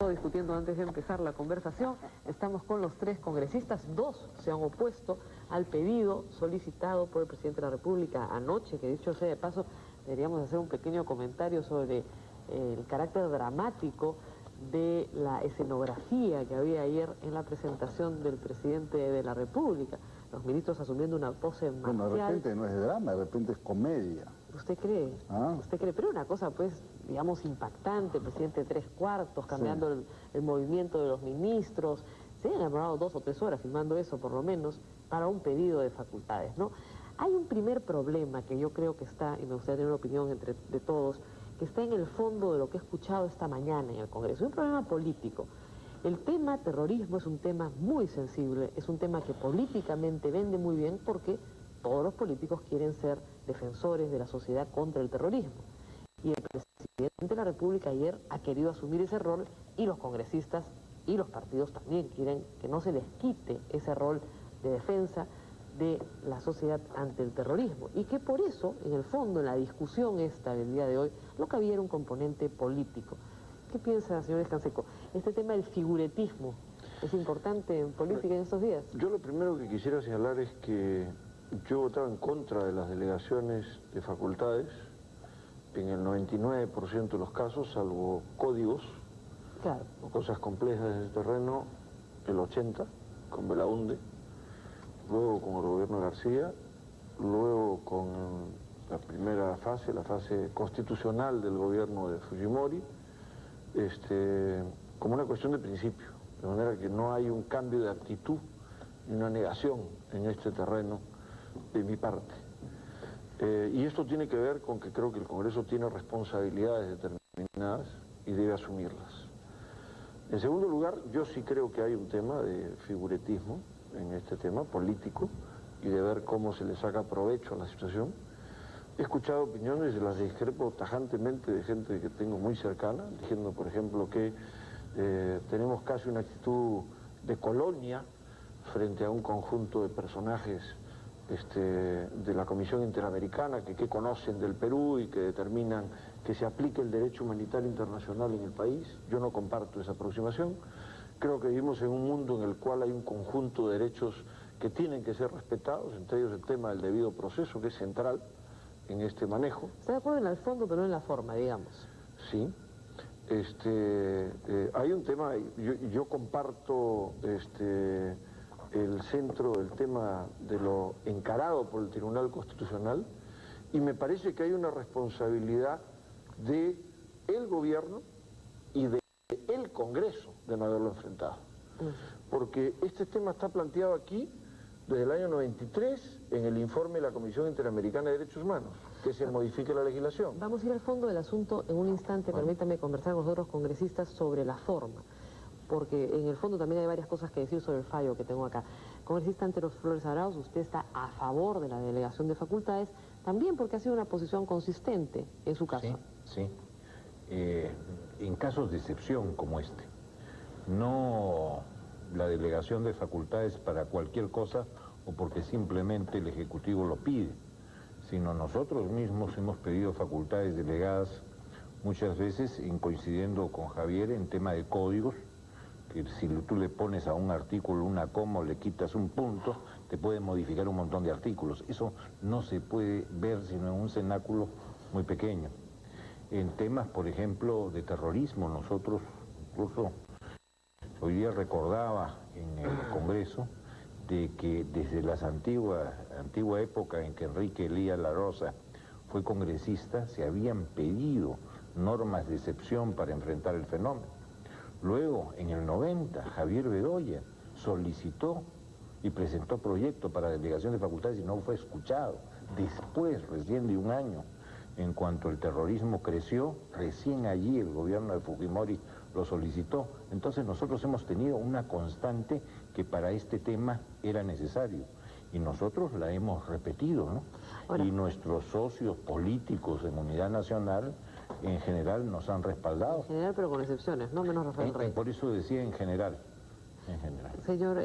discutiendo antes de empezar la conversación. Estamos con los tres congresistas. Dos se han opuesto al pedido solicitado por el presidente de la República anoche, que dicho sea de paso, deberíamos hacer un pequeño comentario sobre el carácter dramático de la escenografía que había ayer en la presentación del presidente de la República. Los ministros asumiendo una pose marcial. Bueno, de repente no es drama, de repente es comedia. ¿Usted cree? ¿Ah? ¿Usted cree? Pero una cosa, pues, digamos, impactante, el presidente de 3/4, cambiando sí. el movimiento de los ministros. Se han demorado 2 o 3 horas filmando eso, por lo menos, para un pedido de facultades, ¿no? Hay un primer problema que yo creo que está, y me gustaría tener una opinión de todos, que está en el fondo de lo que he escuchado esta mañana en el Congreso. Un problema político. El tema terrorismo es un tema muy sensible, es un tema que políticamente vende muy bien porque todos los políticos quieren ser defensores de la sociedad contra el terrorismo. Y el presidente de la República ayer ha querido asumir ese rol, y los congresistas y los partidos también quieren que no se les quite ese rol de defensa de la sociedad ante el terrorismo. Y que por eso, en el fondo, en la discusión esta del día de hoy, lo que había era un componente político. ¿Qué piensa, señor Escanseco? Este tema del figuretismo es importante en política en estos días. Yo lo primero que quisiera señalar es que yo votaba en contra de las delegaciones de facultades en el 99% de los casos, salvo códigos, claro, o cosas complejas del terreno, el 80% con Belaunde, luego con el gobierno de García, luego con la primera fase, la fase constitucional del gobierno de Fujimori, como una cuestión de principio, de manera que no hay un cambio de actitud ni una negación en este terreno de mi parte. Y esto tiene que ver con que creo que el Congreso tiene responsabilidades determinadas y debe asumirlas. En segundo lugar, yo sí creo que hay un tema de figuretismo en este tema político y de ver cómo se le saca provecho a la situación. He escuchado opiniones y las discrepo tajantemente de gente que tengo muy cercana, diciendo, por ejemplo, que tenemos casi una actitud de colonia frente a un conjunto de personajes de la Comisión Interamericana que conocen del Perú y que determinan que se aplique el derecho humanitario internacional en el país. Yo no comparto esa aproximación. Creo que vivimos en un mundo en el cual hay un conjunto de derechos que tienen que ser respetados, entre ellos el tema del debido proceso, que es central en este manejo. ¿Está de acuerdo en el fondo, pero no en la forma, digamos? Sí. Hay un tema, yo comparto el centro del tema de lo encarado por el Tribunal Constitucional, y me parece que hay una responsabilidad de el gobierno y de el Congreso de no haberlo enfrentado. Porque este tema está planteado aquí desde el año 93 en el informe de la Comisión Interamericana de Derechos Humanos, que se modifique la legislación. Vamos a ir al fondo del asunto en un instante. Bueno, permítame conversar con los otros congresistas sobre la forma, porque en el fondo también hay varias cosas que decir sobre el fallo que tengo acá. Congresista Antero Flores Arauz, usted está a favor de la delegación de facultades, también porque ha sido una posición consistente en su caso. Sí, sí. En casos de excepción como este, no la delegación de facultades para cualquier cosa o porque simplemente el Ejecutivo lo pide, sino nosotros mismos hemos pedido facultades delegadas muchas veces, coincidiendo con Javier en tema de códigos, que si tú le pones a un artículo una coma o le quitas un punto, te puede modificar un montón de artículos. Eso no se puede ver sino en un cenáculo muy pequeño. En temas, por ejemplo, de terrorismo, nosotros incluso hoy día recordaba en el Congreso de que desde la antigua época en que Enrique Elías La Rosa fue congresista, se habían pedido normas de excepción para enfrentar el fenómeno. Luego, en el 90, Javier Bedoya solicitó y presentó proyecto para delegación de facultades y no fue escuchado. Después, recién de un año, en cuanto el terrorismo creció, recién allí el gobierno de Fujimori lo solicitó. Entonces nosotros hemos tenido una constante que para este tema era necesario. Y nosotros la hemos repetido, ¿no? Ahora, y nuestros socios políticos en Unidad Nacional, en general, nos han respaldado. En general, pero con excepciones, no menos Rafael Rey. Por eso decía en general. Señor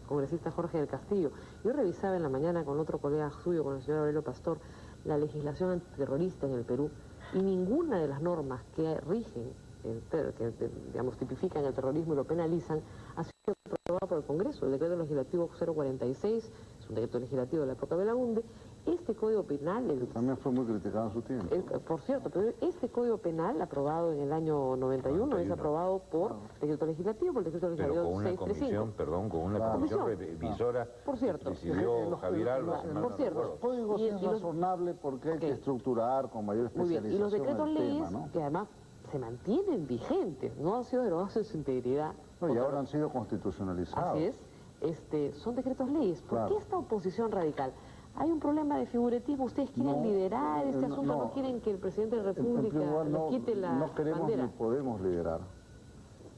congresista Jorge del Castillo, yo revisaba en la mañana con otro colega suyo, con el señor Aurelio Pastor, la legislación antiterrorista en el Perú, y ninguna de las normas que rigen digamos, tipifican el terrorismo y lo penalizan, ha sido aprobado por el Congreso. El decreto legislativo 046 es un decreto legislativo de la época de Belaunde. Este Código Penal... También fue muy criticado en su tiempo. Por cierto, pero este Código Penal, aprobado en el año 91, es aprobado por decreto legislativo, por el decreto Pero legislativo con una 635. comisión, perdón, con una comisión revisora, Por cierto. presidió Javier Alba, si mal no Por cierto. recuerdo. Los códigos es razonable porque hay que estructurar con mayor Muy bien, y especialización los decretos el leyes, tema, ¿no? que además se mantienen vigentes, no han sido derogados en su integridad. No, y ahora han sido constitucionalizados. Así es, son decretos leyes. ¿Por Claro. qué esta oposición radical? ¿Hay un problema de figuretismo? ¿Ustedes quieren No, liderar este asunto? ¿No no. quieren que el presidente de la En primer República lugar, les quite la no queremos bandera? ni podemos liderar.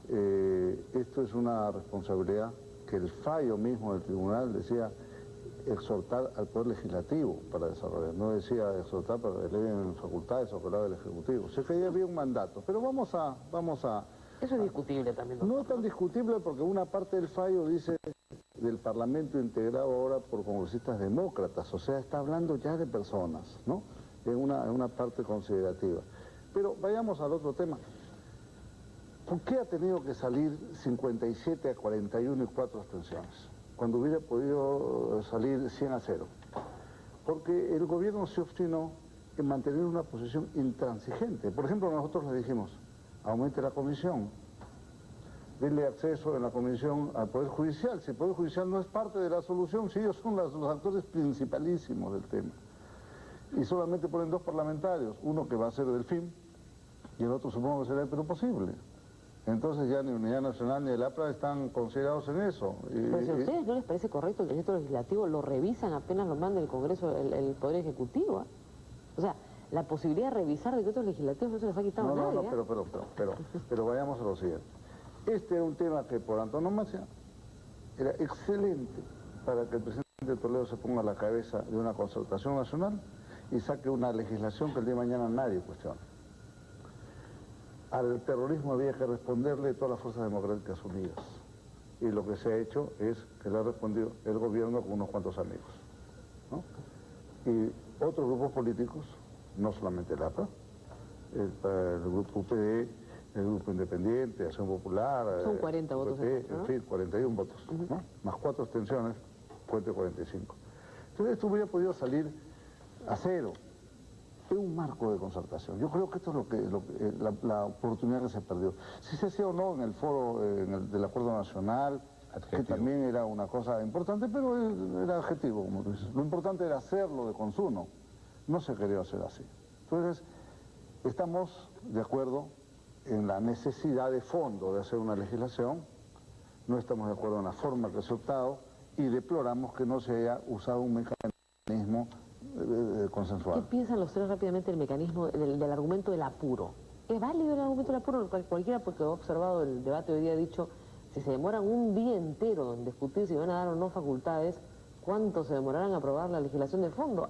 Esto es una responsabilidad que el fallo mismo del tribunal decía exhortar al Poder Legislativo para desarrollar. No decía exhortar para que le den facultades o que lo haga el Ejecutivo. O sea que ya había un mandato. Pero vamos a... Eso es discutible también, doctor. No es tan discutible porque una parte del fallo dice del Parlamento integrado ahora por congresistas demócratas, o sea, está hablando ya de personas, ¿no? En una parte considerativa. Pero vayamos al otro tema. ¿Por qué ha tenido que salir 57 a 41 y 4 abstenciones? Cuando hubiera podido salir 100-0. Porque el gobierno se obstinó en mantener una posición intransigente. Por ejemplo, nosotros le dijimos, aumente la comisión, denle acceso en la comisión al Poder Judicial. Si el Poder Judicial no es parte de la solución, si ellos son los actores principalísimos del tema. Y solamente ponen 2 parlamentarios, uno que va a ser del FIM y el otro supongo que será el Perú Posible. Entonces ya ni Unidad Nacional ni el APRA están considerados en eso. Pero si a ustedes no les parece correcto el decreto legislativo, lo revisan apenas lo manda el Congreso, el Poder Ejecutivo. O sea, la posibilidad de revisar decretos legislativos no se les ha quitado a nadie. Pero vayamos a lo siguiente. Este era un tema que por antonomasia era excelente para que el presidente Toledo se ponga a la cabeza de una concertación nacional y saque una legislación que el día de mañana nadie cuestione. Al terrorismo había que responderle todas las fuerzas democráticas unidas. Y lo que se ha hecho es que le ha respondido el gobierno con unos cuantos amigos, ¿no? Y otros grupos políticos, no solamente el APRA, el grupo UPD, el grupo independiente, Acción Popular... Son 40 votos en contra, ¿no? En fin, 41 votos, ¿no? Más 4 abstenciones, cuente 45. Entonces esto hubiera podido salir a 0. Es un marco de concertación. Yo creo que esto es la oportunidad que se perdió. Si se hacía o no en el foro del Acuerdo Nacional, Adjetivo. que también era una cosa importante, pero era adjetivo, como tú dices. Lo importante era hacerlo de consumo. No se quería hacer así. Entonces, estamos de acuerdo en la necesidad de fondo de hacer una legislación, no estamos de acuerdo en la forma que se ha optado y deploramos que no se haya usado un mecanismo consensual. ¿Qué piensan los tres rápidamente del mecanismo, del argumento del apuro? ¿Es válido el argumento del apuro? Cualquiera, porque he observado el debate hoy día, ha dicho, si se demoran un día entero en discutir si van a dar o no facultades, ¿cuánto se demorarán a aprobar la legislación de fondo?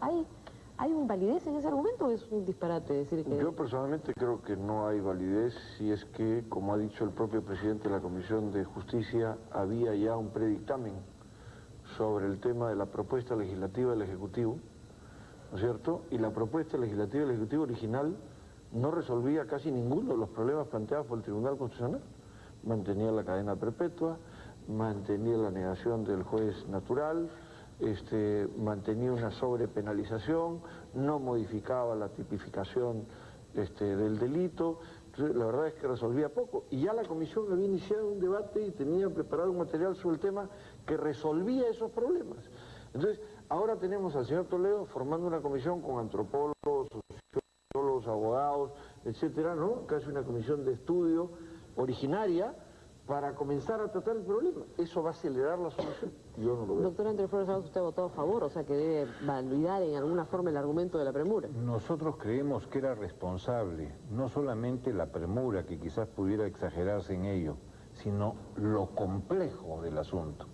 ¿Hay un validez en ese argumento o es un disparate decir que...? Yo personalmente creo que no hay validez si es que, como ha dicho el propio presidente de la Comisión de Justicia, había ya un predictamen sobre el tema de la propuesta legislativa del Ejecutivo, ¿no es cierto? Y la propuesta legislativa del Ejecutivo original no resolvía casi ninguno de los problemas planteados por el Tribunal Constitucional. Mantenía la cadena perpetua, mantenía la negación del juez natural, mantenía una sobrepenalización, no modificaba la tipificación del delito. Entonces, la verdad es que resolvía poco. Y ya la comisión había iniciado un debate y tenía preparado un material sobre el tema que resolvía esos problemas. Entonces, ahora tenemos al señor Toledo formando una comisión con antropólogos, sociólogos, abogados, etcétera, ¿no? Casi una comisión de estudio originaria para comenzar a tratar el problema. ¿Eso va a acelerar la solución? Yo no lo veo. Doctor Andrés Flores, usted ha votado a favor, o sea que debe validar en alguna forma el argumento de la premura. Nosotros creemos que era responsable, no solamente la premura, que quizás pudiera exagerarse en ello, sino lo complejo del asunto.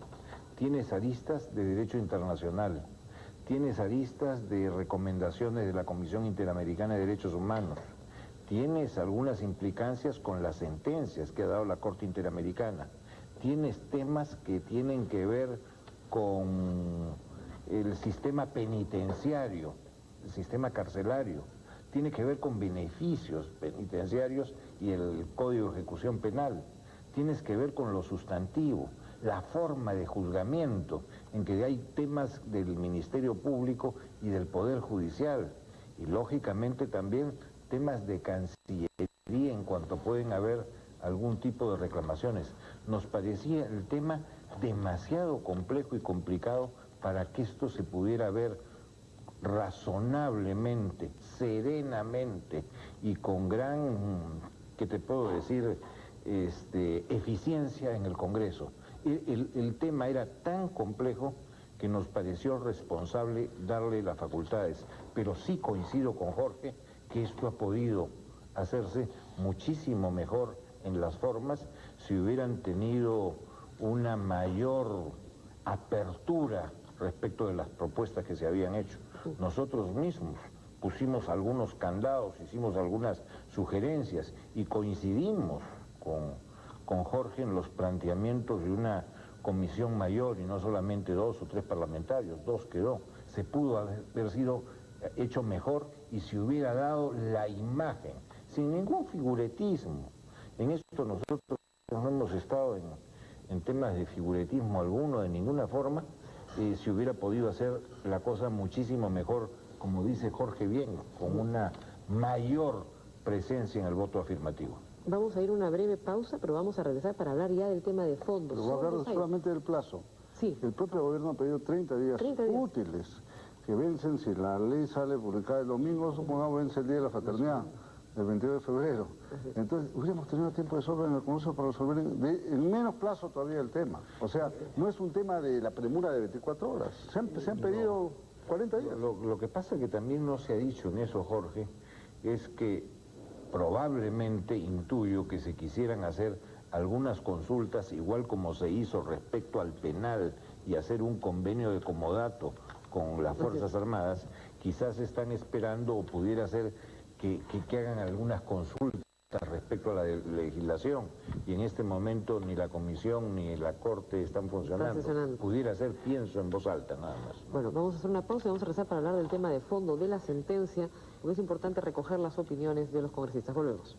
Tienes aristas de derecho internacional, tienes aristas de recomendaciones de la Comisión Interamericana de Derechos Humanos, tienes algunas implicancias con las sentencias que ha dado la Corte Interamericana, tienes temas que tienen que ver con el sistema penitenciario, el sistema carcelario, tiene que ver con beneficios penitenciarios y el Código de Ejecución Penal. Tienes que ver con lo sustantivo, la forma de juzgamiento, en que hay temas del Ministerio Público y del Poder Judicial, y lógicamente también temas de Cancillería en cuanto pueden haber algún tipo de reclamaciones. Nos parecía el tema demasiado complejo y complicado para que esto se pudiera ver razonablemente, serenamente y con gran, ¿qué te puedo decir?, eficiencia en el Congreso. El tema era tan complejo que nos pareció responsable darle las facultades, pero sí coincido con Jorge que esto ha podido hacerse muchísimo mejor en las formas si hubieran tenido una mayor apertura respecto de las propuestas que se habían hecho. Nosotros mismos pusimos algunos candados, hicimos algunas sugerencias y coincidimos con Jorge en los planteamientos de una comisión mayor y no solamente 2 o 3 parlamentarios, 2 quedó. Se pudo haber sido hecho mejor y se hubiera dado la imagen, sin ningún figuretismo. En esto nosotros no hemos estado en temas de figuretismo alguno, de ninguna forma. Se hubiera podido hacer la cosa muchísimo mejor, como dice Jorge bien, con una mayor presencia en el voto afirmativo. Vamos a ir a una breve pausa, pero vamos a regresar para hablar ya del tema de fondos. Pero voy a hablar solamente del plazo. Sí. El propio gobierno ha pedido 30 días útiles, que vencen si la ley sale publicada el domingo, supongamos vence el Día de la Fraternidad, el 22 de febrero. Entonces, hubiéramos tenido tiempo de sobra en el Congreso para resolver en menos plazo todavía el tema. O sea, no es un tema de la premura de 24 horas. Se han pedido 40 días. Lo que pasa que también no se ha dicho en eso, Jorge, es que probablemente intuyo que se quisieran hacer algunas consultas, igual como se hizo respecto al penal y hacer un convenio de comodato con las Fuerzas Armadas, quizás están esperando o pudiera ser que hagan algunas consultas respecto a la legislación y en este momento ni la Comisión ni la Corte están funcionando. Pudiera ser, pienso en voz alta nada más. Bueno, vamos a hacer una pausa y vamos a regresar para hablar del tema de fondo de la sentencia, porque es importante recoger las opiniones de los congresistas. Volvemos.